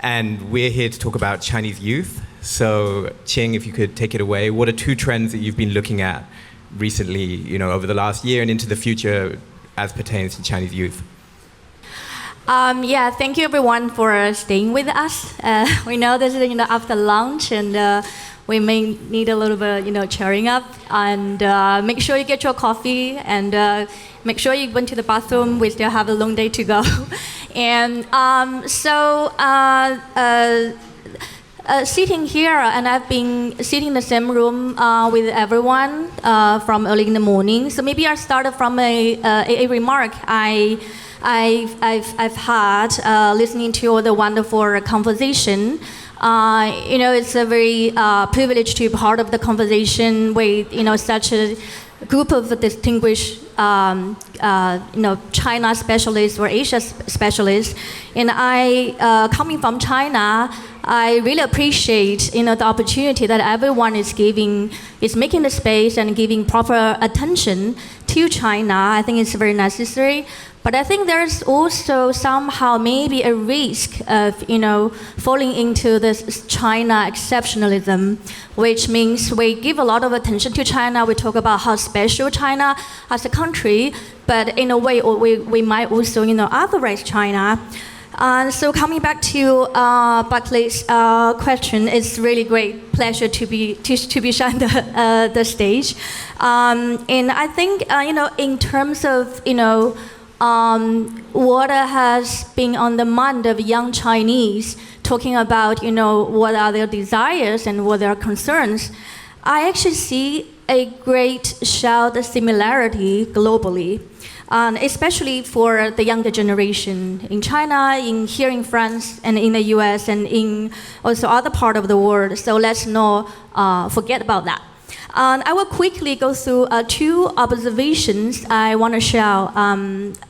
and we're here to talk about Chinese youth. So, Qing, if you could take it away, what are two trends that you've been looking at recently, over the last year and into the future as pertains to Chinese youth? Thank you everyone for staying with us. We know this is after lunch, and we may need a little bit cheering up. And make sure you get your coffee, and make sure you went to the bathroom. We still have a long day to go. And sitting here, and I've been sitting in the same room with everyone from early in the morning. So maybe I'll start from a remark I've had listening to all the wonderful conversation. It's a very privilege to be part of the conversation with such a group of distinguished China specialists or Asia specialists. And I, coming from China, I really appreciate the opportunity that everyone is making the space and giving proper attention to China. I think it's very necessary. But I think there's also somehow maybe a risk of falling into this China exceptionalism, which means we give a lot of attention to China. We talk about how special China as a country, but in a way we might also otherize China. So coming back to Barclay's question, it's really great pleasure to be shown the stage. And I think in terms of what has been on the mind of young Chinese, talking about what are their desires and what their concerns, I actually see a great shared similarity globally. Especially for the younger generation in China, here in France, and in the US, and in also other part of the world. So let's not forget about that. I will quickly go through two observations I want to share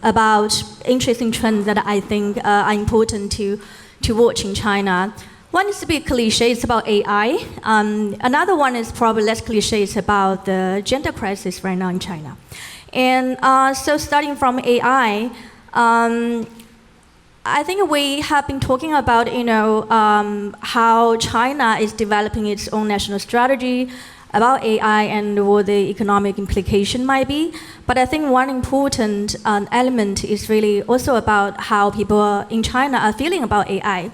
about interesting trends that I think are important to watch in China. One is a bit cliche, it's about AI. Another one is probably less cliche, it's about the gender crisis right now in China. And so starting from AI, I think we have been talking about how China is developing its own national strategy about AI and what the economic implication might be. But I think one important element is really also about how people in China are feeling about AI.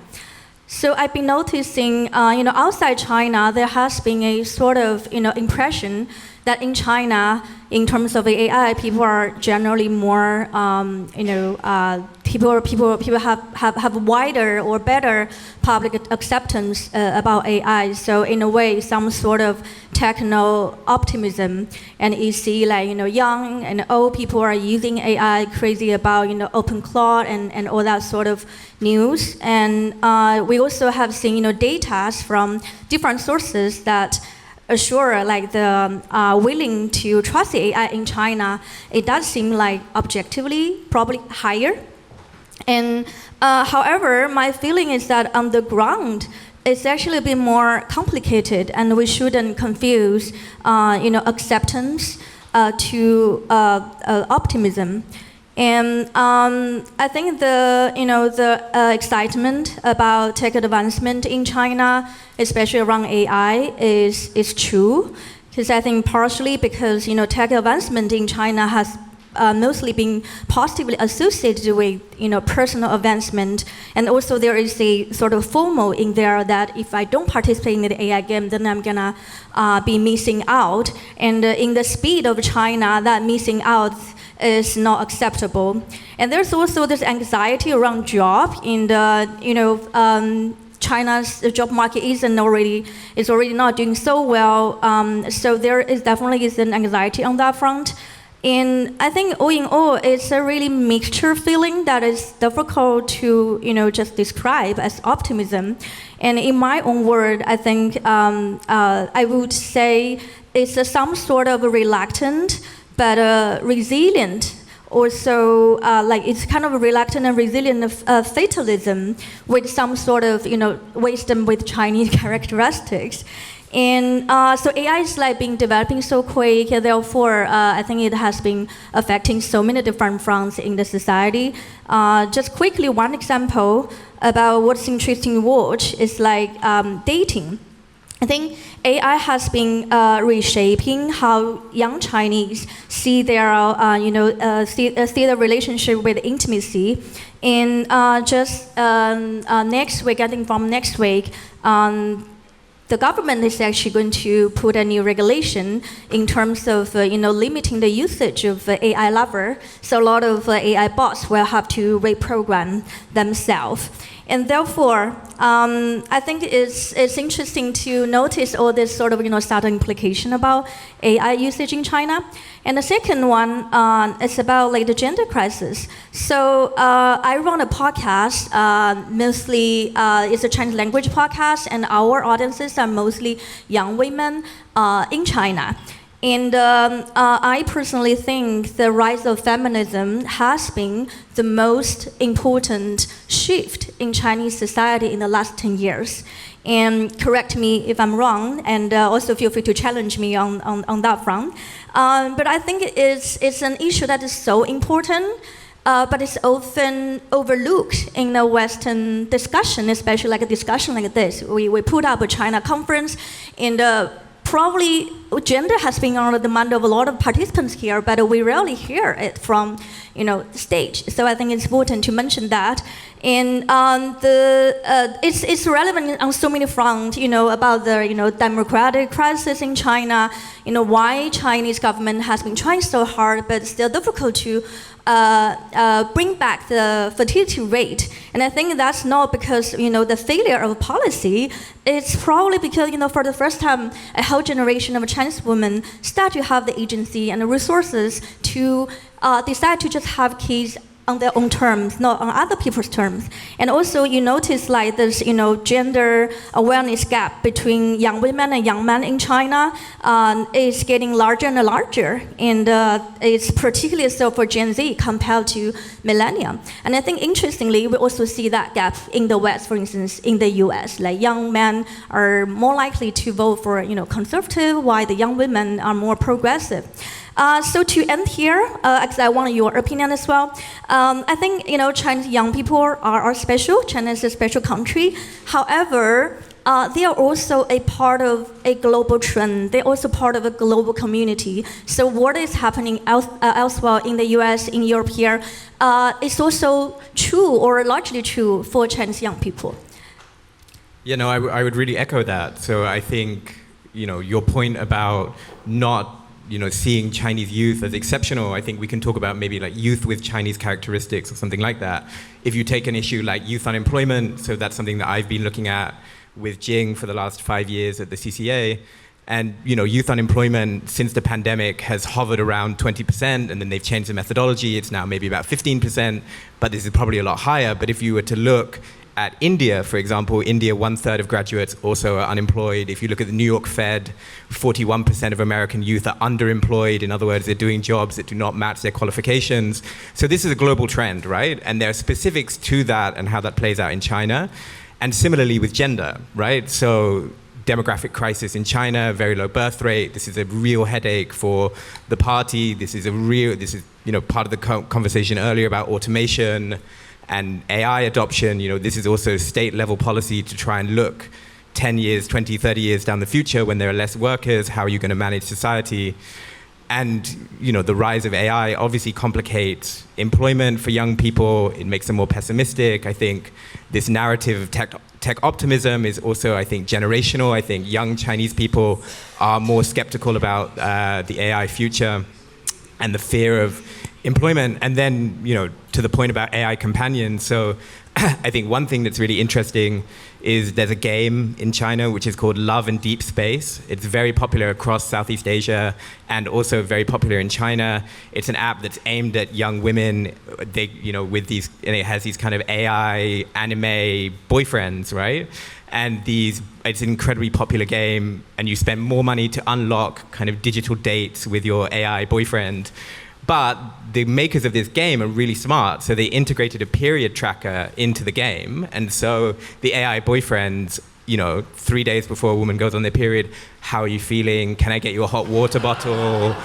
So I've been noticing, outside China, there has been a sort of, impression that in China, in terms of AI, people are generally more, people have wider or better public acceptance about AI. So in a way, some sort of techno optimism, and you see young and old people are using AI, crazy about open cloud and all that sort of news. And we also have seen data from different sources that assure the willing to trust the AI in China. It does seem like objectively probably higher. And however, my feeling is that on the ground, it's actually a bit more complicated, and we shouldn't confuse, acceptance to optimism. And I think the excitement about tech advancement in China, especially around AI, is true. Because I think partially because tech advancement in China has mostly been positively associated with personal advancement, and also there is a sort of FOMO in there that if I don't participate in the AI game, then I'm gonna be missing out. And in the speed of China, that missing out is not acceptable. And there's also this anxiety around job in the China's job market is already not doing so well. So there is definitely an anxiety on that front. And I think all in all, it's a really mixture feeling that is difficult to just describe as optimism. And in my own word, I think I would say it's some sort of reluctant but resilient. Also, it's kind of a reluctant and resilient fatalism with some sort of wisdom with Chinese characteristics. And so AI is like being developing so quick, and therefore I think it has been affecting so many different fronts in the society. Just quickly, one example about what's interesting to watch is like dating. I think AI has been reshaping how young Chinese see their, see the relationship with intimacy. And just next week, I think from next week, the government is actually going to put a new regulation in terms of limiting the usage of AI lover. So a lot of AI bots will have to reprogram themselves. And therefore, I think it's interesting to notice all this sort of subtle implication about AI usage in China. And the second one is about like the gender crisis. So I run a podcast, mostly it's a Chinese language podcast, and our audiences are mostly young women in China. And I personally think the rise of feminism has been the most important shift in Chinese society in the last 10 years. And correct me if I'm wrong, and also feel free to challenge me on that front. But I think it's an issue that is so important, but it's often overlooked in the Western discussion, especially like a discussion like this. We put up a China conference, and probably gender has been on the mind of a lot of participants here, but we rarely hear it from the stage. So I think it's important to mention that. And it's relevant on so many fronts, about the democratic crisis in China, why Chinese government has been trying so hard, but still difficult to bring back the fertility rate. And I think that's not because the failure of policy. It's probably because for the first time a whole generation of Chinese women start to have the agency and the resources to decide to just have kids on their own terms, not on other people's terms. And also you notice like this, gender awareness gap between young women and young men in China is getting larger and larger. And it's particularly so for Gen Z compared to millennium. And I think interestingly, we also see that gap in the West, for instance, in the US. Like young men are more likely to vote for, conservative, while the young women are more progressive. So to end here, because I want your opinion as well, I think Chinese young people are special. China is a special country. However, they are also a part of a global trend. They're also part of a global community. So what is happening elsewhere in the US, in Europe here, is also true or largely true for Chinese young people. I would really echo that. So I think, your point about not seeing Chinese youth as exceptional, I think we can talk about maybe like youth with Chinese characteristics or something like that. If you take an issue like youth unemployment, so that's something that I've been looking at with Qing for the last 5 years at the CCA. And youth unemployment since the pandemic has hovered around 20%, and then they've changed the methodology. It's now maybe about 15%, but this is probably a lot higher. But if you were to look at India, for example, India, 1/3 of graduates also are unemployed. If you look at the New York Fed, 41% of American youth are underemployed. In other words, they're doing jobs that do not match their qualifications. So this is a global trend, right? And there are specifics to that and how that plays out in China. And similarly with gender, right? So demographic crisis in China, very low birth rate. This is a real headache for the party. This is part of the conversation earlier about automation and AI adoption. This is also state level policy to try and look 10 years, 20, 30 years down the future when there are less workers. How are you going to manage society? And the rise of AI obviously complicates employment for young people. It makes them more pessimistic. I think this narrative of tech optimism is also, I think, generational. I think young Chinese people are more skeptical about the AI future and the fear of employment. And then, to the point about AI companions. So I think one thing that's really interesting is there's a game in China which is called Love and Deep Space. It's very popular across Southeast Asia and also very popular in China. It's an app that's aimed at young women. They, with these, and it has these kind of AI anime boyfriends, right? And it's an incredibly popular game, and you spend more money to unlock kind of digital dates with your AI boyfriend. But the makers of this game are really smart, so they integrated a period tracker into the game, and so the AI boyfriends 3 days before a woman goes on their period, how are you feeling? Can I get you a hot water bottle?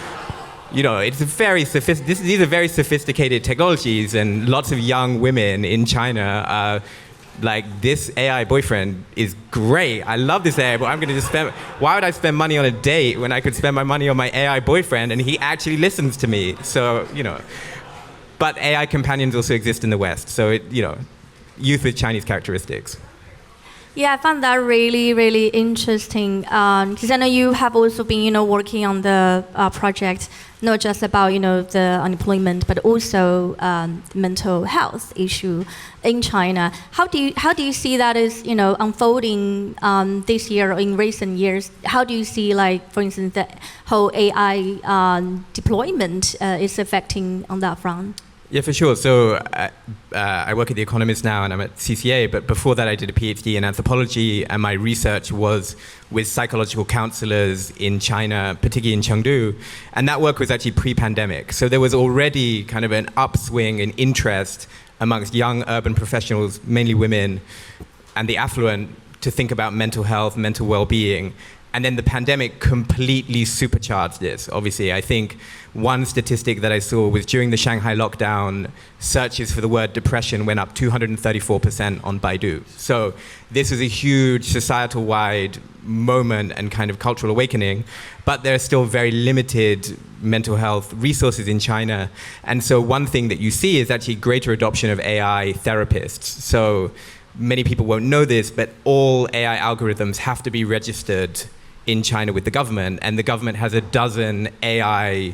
It's these are very sophisticated technologies, and lots of young women in China are like, this AI boyfriend is great. I love this AI, but I'm going to just why would I spend money on a date when I could spend my money on my AI boyfriend and he actually listens to me? So, but AI companions also exist in the West. So, youth with Chinese characteristics. Yeah, I found that really, really interesting. Because I know you have also been, working on the project, not just about, the unemployment, but also mental health issue in China. How do you see that is, unfolding this year or in recent years? How do you see, like, for instance, the whole AI deployment is affecting on that front? Yeah, for sure. So I work at The Economist now, and I'm at CCA, but before that I did a PhD in anthropology, and my research was with psychological counselors in China, particularly in Chengdu, and that work was actually pre-pandemic. So there was already kind of an upswing in interest amongst young urban professionals, mainly women, and the affluent, to think about mental health, mental well-being. And then the pandemic completely supercharged this. Obviously, I think one statistic that I saw was during the Shanghai lockdown, searches for the word depression went up 234% on Baidu. So this was a huge societal-wide moment and kind of cultural awakening, but there are still very limited mental health resources in China. And so one thing that you see is actually greater adoption of AI therapists. So many people won't know this, but all AI algorithms have to be registered in China with the government, and the government has a dozen AI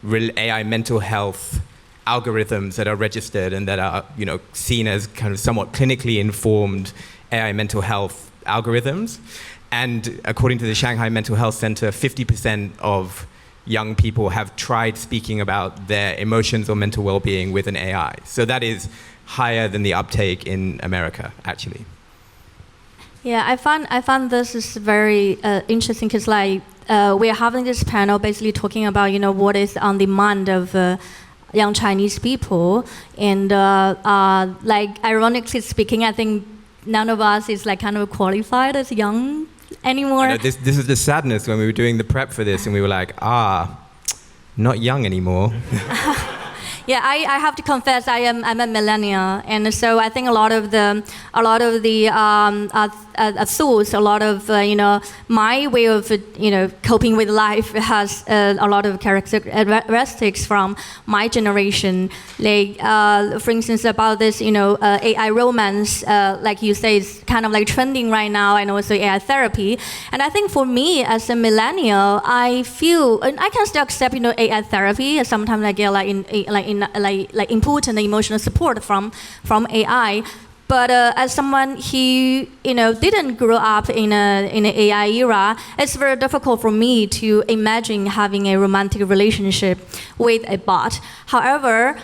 mental health algorithms that are registered and that are, seen as kind of somewhat clinically informed AI mental health algorithms. And according to the Shanghai Mental Health Center, 50% of young people have tried speaking about their emotions or mental well-being with an AI. So that is higher than the uptake in America, actually. Yeah, I found this is very interesting because we are having this panel basically talking about what is on demand of young Chinese people, and ironically speaking, I think none of us is kind of qualified as young anymore. I know, this is the sadness when we were doing the prep for this, and we were like, not young ananymore. Yeah, I have to confess I'm a millennial, and so I think a lot of the thoughts, a lot of my way of coping with life has a lot of characteristics from my generation. Like for instance, about this AI romance, like you say, it's kind of like trending right now, and also AI therapy. And I think for me as a millennial, I feel, and I can still accept AI therapy. Sometimes I get like important emotional support from AI. But as someone who didn't grow up in an AI era, it's very difficult for me to imagine having a romantic relationship with a bot. However,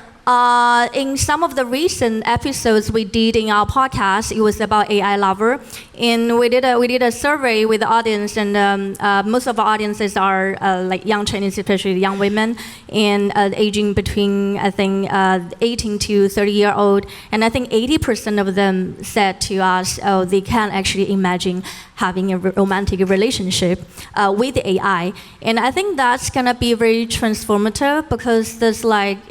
in some of the recent episodes we did in our podcast, it was about AI lover, and we did a survey with the audience, and most of our audiences are like young Chinese, especially young women, and aging between, I think, 18 to 30-year-old, and I think 80% of them said to us, they can actually imagine having a romantic relationship with AI. And I think that's gonna be very transformative, because there's like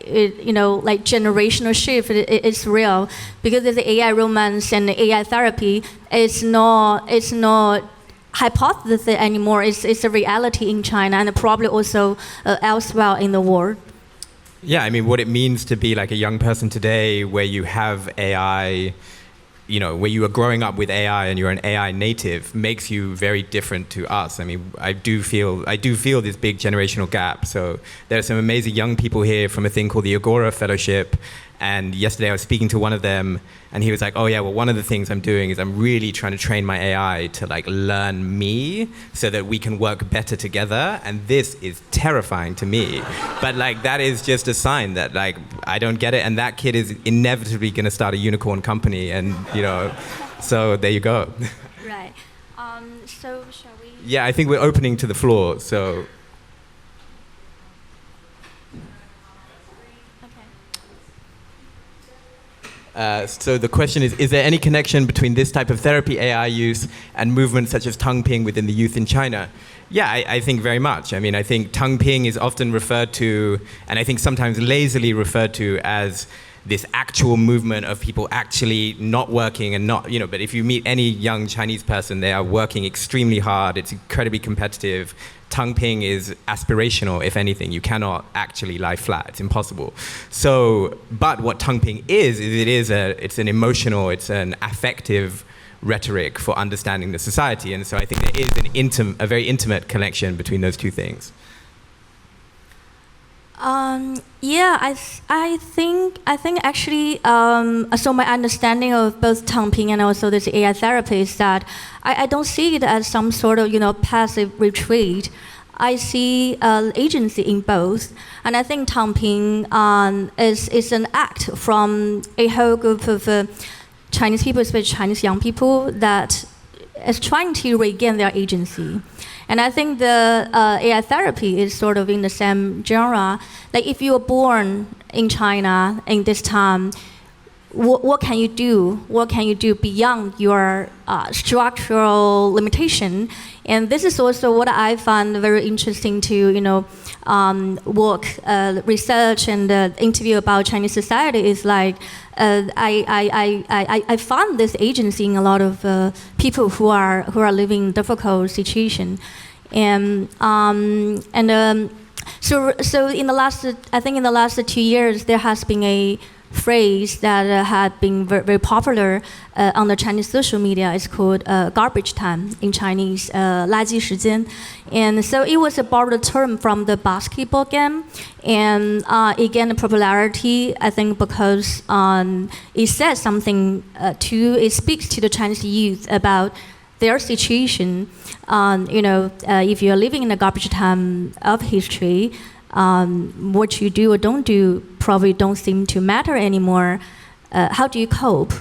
generational shift is real, because there's the AI romance and the AI therapy. It's not hypothesis anymore. It's a reality in China, and probably also elsewhere in the world. Yeah, I mean, what it means to be like a young person today, where you have AI, where you are growing up with AI and you're an AI native, makes you very different to us. I mean, I do feel this big generational gap. So there are some amazing young people here from a thing called the Agora Fellowship. And yesterday I was speaking to one of them, and he was like, oh yeah, well, one of the things I'm doing is I'm really trying to train my AI to learn me so that we can work better together. And this is terrifying to me. But that is just a sign that I don't get it. And that kid is inevitably going to start a unicorn company. And, so there you go. Right. So shall we? Yeah, I think we're opening to the floor. So. So the question is there any connection between this type of therapy AI use and movements such as tongue ping within the youth in China? Yeah, I think very much. I mean, I think tongue ping is often referred to, and I think sometimes lazily referred to, as this actual movement of people actually not working and not, but if you meet any young Chinese person, they are working extremely hard. It's incredibly competitive. Tongue ping is aspirational, if anything. You cannot actually lie flat. It's impossible. So, but what tongue ping is it's an emotional, it's an affective rhetoric for understanding the society. And so I think there is a very intimate connection between those two things. I think actually, so my understanding of both tongue ping and also this AI therapy is that I don't see it as some sort of, passive retreat. I see agency in both. And I think tongue ping is an act from a whole group of Chinese people, especially Chinese young people, that is trying to regain their agency. And I think the AI therapy is sort of in the same genre. Like if you were born in China in this time, what can you do? What can you do beyond your structural limitation? And this is also what I find very interesting to, work, research, and interview about Chinese society is like I found this agency in a lot of people who are living in difficult situation, so in the last 2 years there has been a phrase that had been very popular on the Chinese social media. It's called garbage time in Chinese, 垃圾时间. And so it was a borrowed term from the basketball game. And it gained popularity, I think, because it says something it speaks to the Chinese youth about their situation. If you're living in a garbage time of history, what you do or don't do probably don't seem to matter anymore. How do you cope?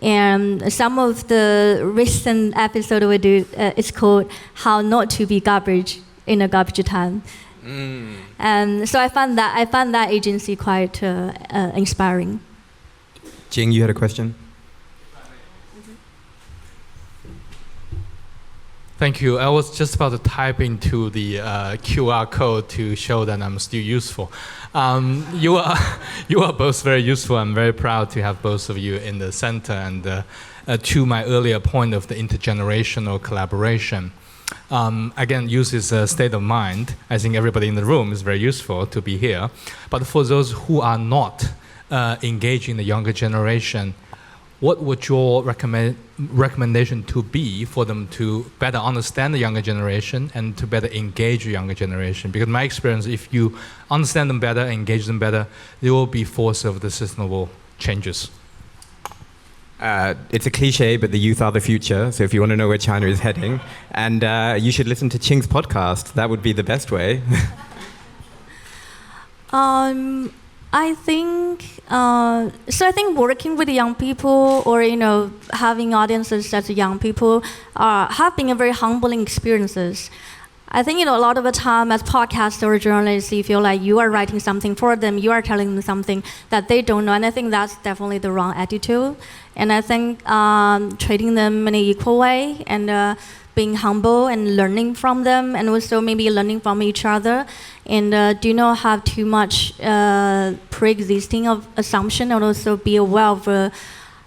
And some of the recent episode we do is called "How Not to Be Garbage in a Garbage Time." And so I found that agency quite inspiring. Qing, you had a question? Thank you. I was just about to type into the QR code to show that I'm still useful. You are both very useful. I'm very proud to have both of you in the center. And to my earlier point of the intergenerational collaboration, again, youth is a state of mind. I think everybody in the room is very useful to be here. But for those who are not engaging the younger generation, what would your recommendation to be for them to better understand the younger generation and to better engage the younger generation? Because my experience, if you understand them better, engage them better, they will be force of the sustainable changes. It's a cliche, but the youth are the future. So if you want to know where China is heading, and you should listen to Qing's podcast. That would be the best way. I think working with young people, or having audiences as young people, have been a very humbling experiences. I think a lot of the time as podcasters or journalists, you feel like you are writing something for them, you are telling them something that they don't know, and I think that's definitely the wrong attitude. And I think treating them in an equal way and being humble and learning from them, and also maybe learning from each other, and do not have too much pre-existing of assumption, and also be aware of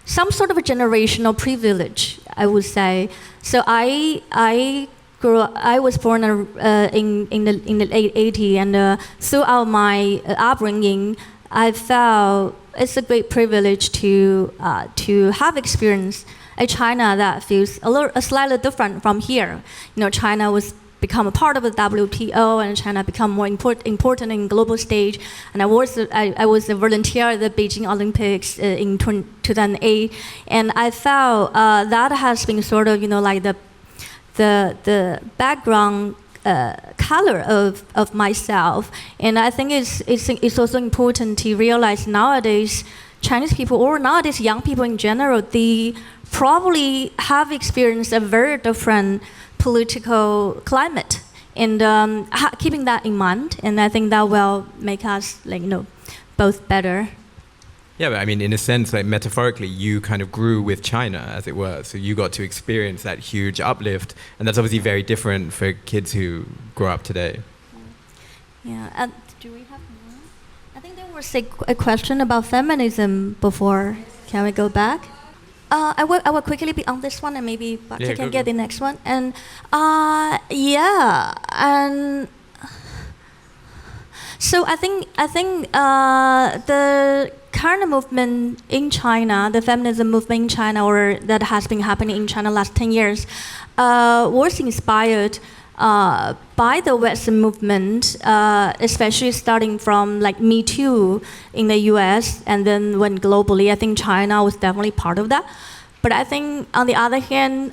some sort of a generational privilege, I would say. So I was born in the late 80s, and throughout my upbringing, I felt it's a great privilege to have experienced a China that feels slightly different from here. China was become a part of the WTO, and China become more important in global stage. And I was a volunteer at the Beijing Olympics in 2008, and I felt that has been sort of like the background color of myself. And I think it's also important to realize nowadays Chinese people, or nowadays young people in general, they probably have experienced a very different political climate, and keeping that in mind, and I think that will make us both better. Yeah, but I mean, in a sense, like metaphorically, you kind of grew with China, as it were. So you got to experience that huge uplift, and that's obviously very different for kids who grow up today. Yeah, and do we have more? I think there was a question about feminism before. Can we go back? I will quickly be on this one, and maybe Barclay can get the next one. And and so I think the current movement in China, the feminism movement in China, or that has been happening in China last 10 years, was inspired by the Western movement, especially starting from like Me Too in the US and then went globally. I think China was definitely part of that. But I think on the other hand,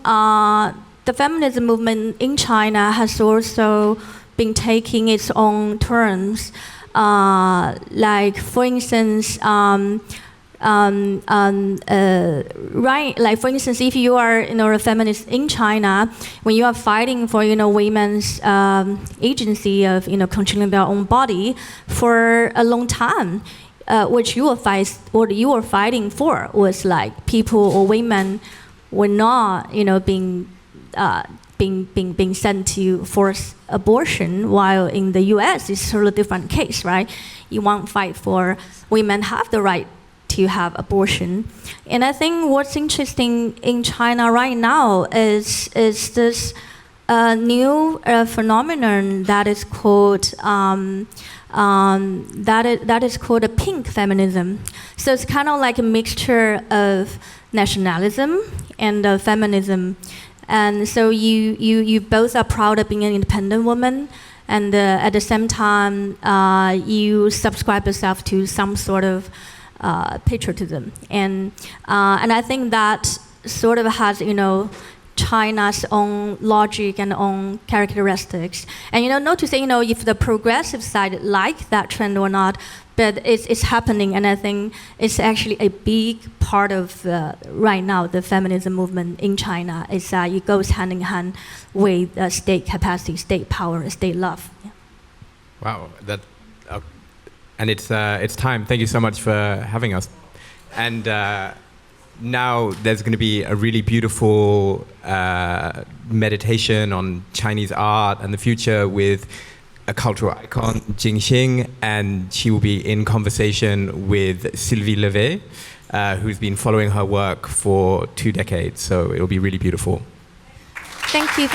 the feminism movement in China has also been taking its own turns. Like for instance, right, like for instance, if you are a feminist in China, when you are fighting for women's agency of controlling their own body for a long time, what you were fighting for was like people or women were not being sent to force abortion, while in the US it's sort of a different case, right? You won't fight for women have the right to have abortion. And I think what's interesting in China right now is this new phenomenon that is called a pink feminism. So it's kind of like a mixture of nationalism and feminism. And so you both are proud of being an independent woman, and at the same time you subscribe yourself to some sort of patriotism, and I think that sort of has China's own logic and own characteristics. And not to say if the progressive side like that trend or not, but it's happening, and I think it's actually a big part of right now the feminism movement in China. It goes hand in hand with state capacity, state power, state love. Yeah. Wow, and it's time. Thank you so much for having us. And now there's going to be a really beautiful meditation on Chinese art and the future with a cultural icon, Jingxing, and she will be in conversation with Sylvie Levet, who's been following her work for 2 decades. So it'll be really beautiful. Thank you.